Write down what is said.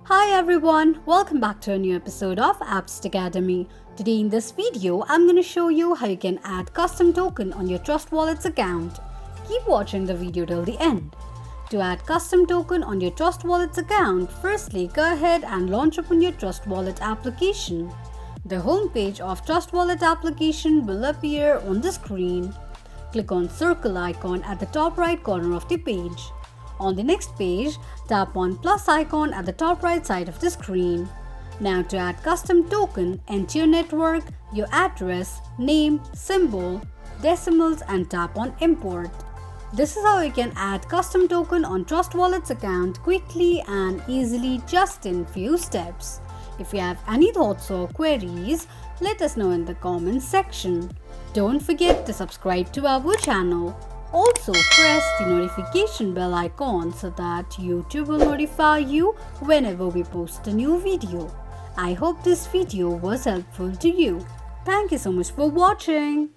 Hi everyone, welcome back to a new episode of Appst Academy. Today in this video, I'm going to show you how you can add custom token on your Trust Wallets account. Keep watching the video till the end. To add custom token on your Trust Wallets account, firstly go ahead and launch open your Trust Wallet application. The home page of Trust Wallet application will appear on the screen. Click on circle icon at the top right corner of the page. On the next page, tap on plus icon at the top right side of the screen. Now to add custom token, enter your network, your address, name, symbol, decimals and tap on import. This is how you can add custom token on Trust Wallets account quickly and easily just in few steps. If you have any thoughts or queries, let us know in the comments section. Don't forget to subscribe to our channel. Also press the notification bell icon so that YouTube will notify you whenever we post a new video. I hope this video was helpful to you. Thank you so much for watching.